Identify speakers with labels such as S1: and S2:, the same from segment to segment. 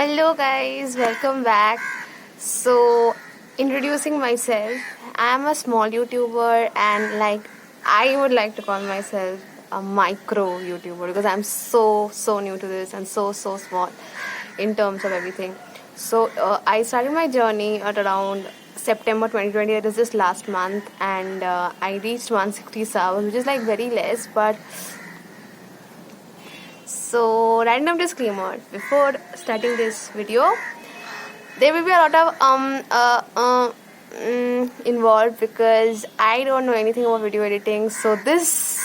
S1: Hello guys, welcome back. So, introducing myself, I am a small YouTuber and I would like to call myself a micro YouTuber because I'm so new to this and so small in terms of everything. So, I started my journey at around September 2020. It is just last month, and I reached 160 subs, which is like very less, but so, random disclaimer before starting this video, there will be a lot of involved because I don't know anything about video editing. So, this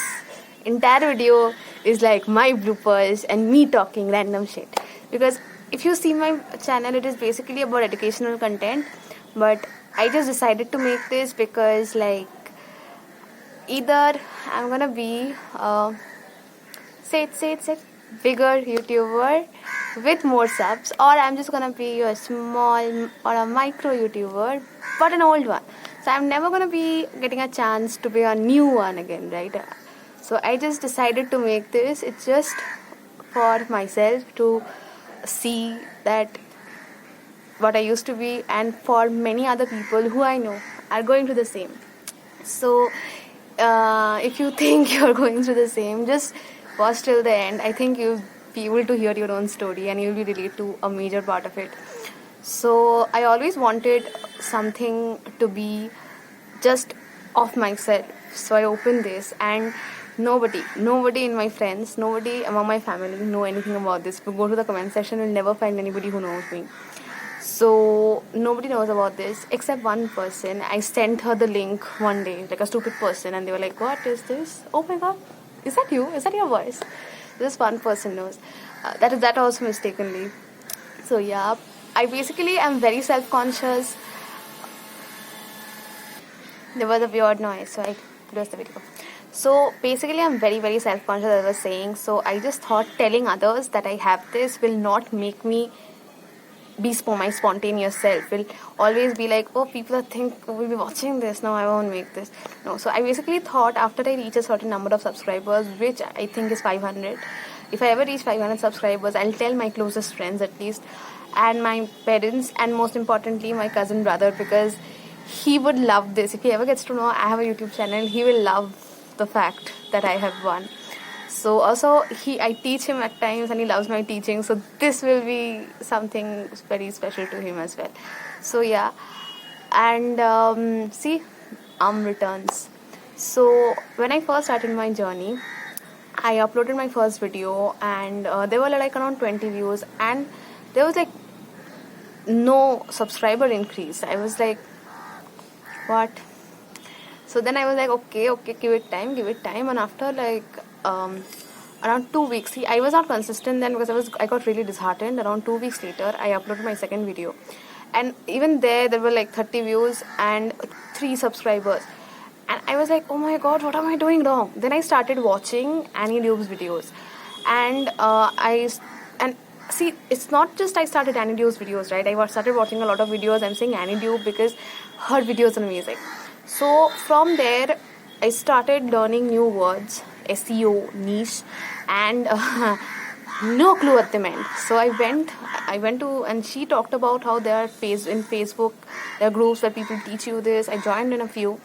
S1: entire video is like my bloopers and me talking random shit. Because if you see my channel, it is basically about educational content, but I just decided to make this because, either I'm gonna be say it bigger YouTuber with more subs, or I'm just gonna be a small or a micro YouTuber but an old one. So I'm never gonna be getting a chance to be a new one again, right? So I just decided to make this. It's just for myself to see that what I used to be, and for many other people who I know are going through the same. So if you think you're going through the same, just watch till the end. I think you'll be able to hear your own story and you'll be relate to a major part of it. So I always wanted something to be just of myself. So I opened this, and nobody in my friends, nobody among my family know anything about this. If you go to the comment section, you'll never find anybody who knows me. So nobody knows about this except one person. I sent her the link one day, like a stupid person, and they were like, "What is this? Oh my god, is that you? Is that your voice?" This one person knows. That also mistakenly. So yeah, I basically am very self-conscious. There was a weird noise, so I closed the video. So basically, I'm very self-conscious, as I was saying. So I just thought telling others that I have this will not make me be my spontaneous self. Will always be like, oh, people think will be watching this, no, I won't make this. No, so I basically thought after I reach a certain number of subscribers, which I think is 500, if I ever reach 500 subscribers, I'll tell my closest friends at least, and my parents, and most importantly my cousin brother, because he would love this. If he ever gets to know I have a YouTube channel, he will love the fact that I have one. So also I teach him at times and he loves my teaching, so this will be something very special to him as well. So yeah, and see, returns. So when I first started my journey, I uploaded my first video, and there were like around 20 views, and there was like no subscriber increase. I was like, what? So then I was like, okay, give it time. And after around 2 weeks, see, I was not consistent then because I got really disheartened. Around 2 weeks later, I uploaded my second video, and even there were like 30 views and 3 subscribers. And I was like, oh my god, what am I doing wrong? Then I started watching Annie Dube's videos, and see, it's not just I started Annie Dube's videos, right? I started watching a lot of videos. I'm saying Annie Dube because her videos are amazing. So from there, I started learning new words, SEO, niche, and no clue at the end. So I went to, and she talked about how there are in Facebook, there are groups where people teach you this. I joined in a few,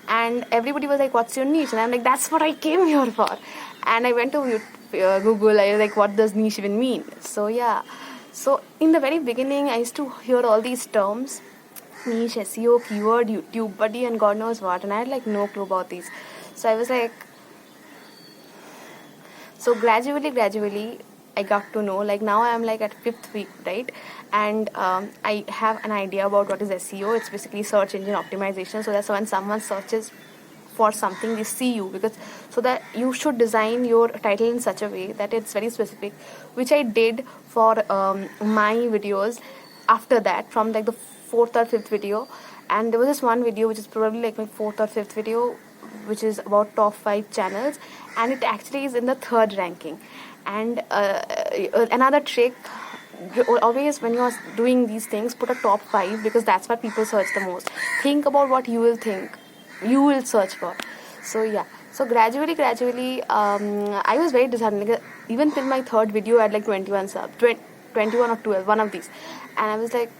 S1: and everybody was like, "What's your niche?" And I'm like, "That's what I came here for." And I went to Google. I was like, "What does niche even mean?" So yeah, so in the very beginning, I used to hear all these terms: niche, SEO, keyword, YouTube buddy, and God knows what, and I had like no clue about these. So I was like, so gradually I got to know. Like now I am like at 5th week, right? And I have an idea about what is SEO. It's basically search engine optimization. So that's when someone searches for something, they see you, because so that you should design your title in such a way that it's very specific, which I did for my videos. After that, from like the 4th or 5th video, and there was this one video which is probably like my 4th or 5th video, which is about top 5 channels, and it actually is in the 3rd ranking. And another trick, always when you're doing these things, put a top 5, because that's what people search the most. Think about what you will search for. So yeah, so gradually I was very disheartened. Like, even till my 3rd video I had like 21 subs, 21 or 12, one of these. And I was like,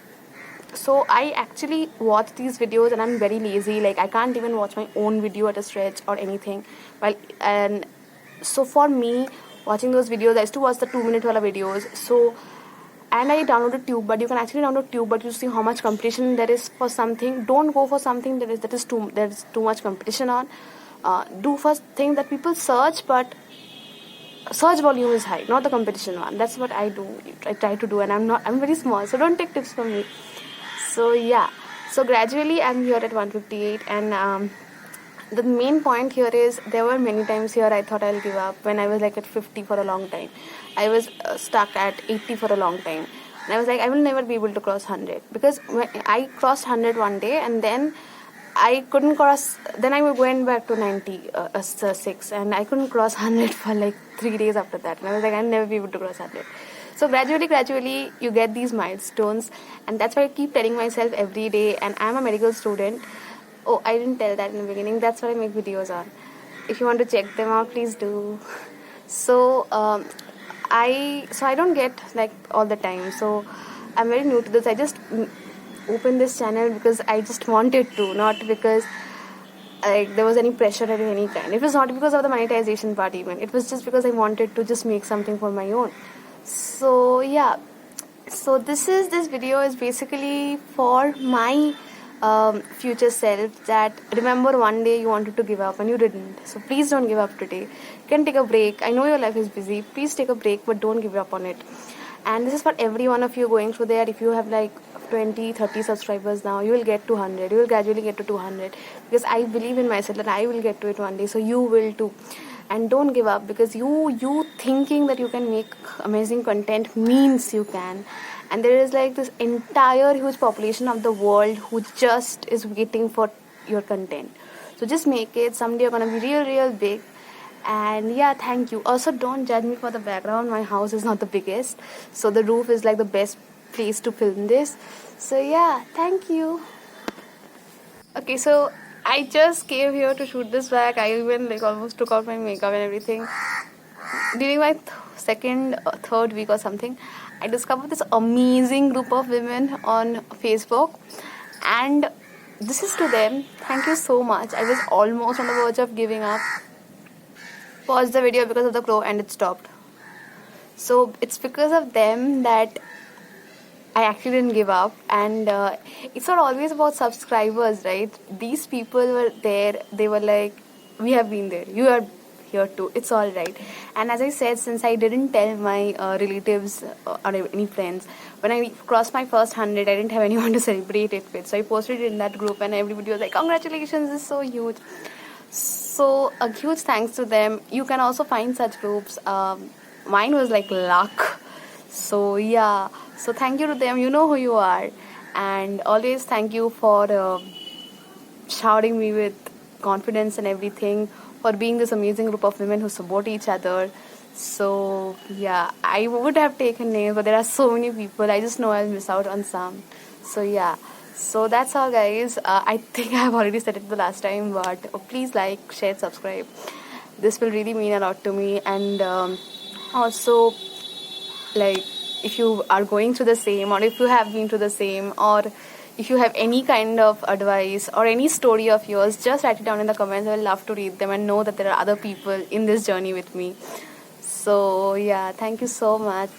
S1: so I actually watch these videos and I'm very lazy. Like I can't even watch my own video at a stretch or anything. And so for me, watching those videos, I used to watch the 2 minute wala videos. So, and I downloaded Tube, but you can actually download Tube, but you see how much competition there is for something. Don't go for something there's too much competition on. Do first thing that people search, but search volume is high, not the competition one. That's what I do. I try to do, and I'm very small, so don't take tips from me. So yeah, so gradually I'm here at 158, and the main point here is there were many times here I thought I'll give up. When I was like at 50 for a long time, I was stuck at 80 for a long time, and I was like, I will never be able to cross 100, because when I crossed 100 one day, and then I couldn't cross. Then I went back to 96, and I couldn't cross 100 for like 3 days after that. And I was like, I'll never be able to cross 100. So gradually, you get these milestones, and that's why I keep telling myself every day. And I'm a medical student. Oh, I didn't tell that in the beginning. That's what I make videos on. If you want to check them out, please do. So I don't get like all the time. So I'm very new to this. I just opened this channel because I just wanted to, not because like there was any pressure of any kind. It was not because of the monetization part even. It was just because I wanted to just make something for my own. So yeah, so this video is basically for my future self, that remember one day you wanted to give up and you didn't. So please don't give up today. You can take a break. I know your life is busy. Please take a break, but don't give up on it. And this is for every one of you going through there. If you have like 20-30 subscribers now, you will get to 100. You will gradually get to 200, because I believe in myself that I will get to it one day. So you will too. And don't give up, because you thinking that you can make amazing content means you can. And there is like this entire huge population of the world who just is waiting for your content. So just make it. Someday you're gonna be real big. And yeah, thank you. Also, don't judge me for the background. My house is not the biggest, so the roof is like the best place to film this. So yeah, thank you. Okay, so I just came here to shoot this back. I even like almost took out my makeup and everything. During my third week or something, I discovered this amazing group of women on Facebook, and this is to them. Thank you so much. I was almost on the verge of giving up. Paused the video because of the crow, and it stopped. So it's because of them that I actually didn't give up. And it's not always about subscribers, right? These people were there. They were like, we have been there. You are here too. It's all right. And as I said, since I didn't tell my relatives or any friends, when I crossed my first 100, I didn't have anyone to celebrate it with. So I posted it in that group, and everybody was like, congratulations, this is so huge. So a huge thanks to them. You can also find such groups. Mine was like luck. So yeah, so thank you to them. You know who you are. And always thank you for shouting me with confidence and everything, for being this amazing group of women who support each other. So yeah, I would have taken names, but there are so many people. I just know I'll miss out on some. So yeah. So that's all, guys. I think I've already said it the last time, but please like, share, subscribe. This will really mean a lot to me. And also, like, if you are going through the same, or if you have been through the same, or if you have any kind of advice or any story of yours, just write it down in the comments. I will love to read them and know that there are other people in this journey with me. So yeah, thank you so much.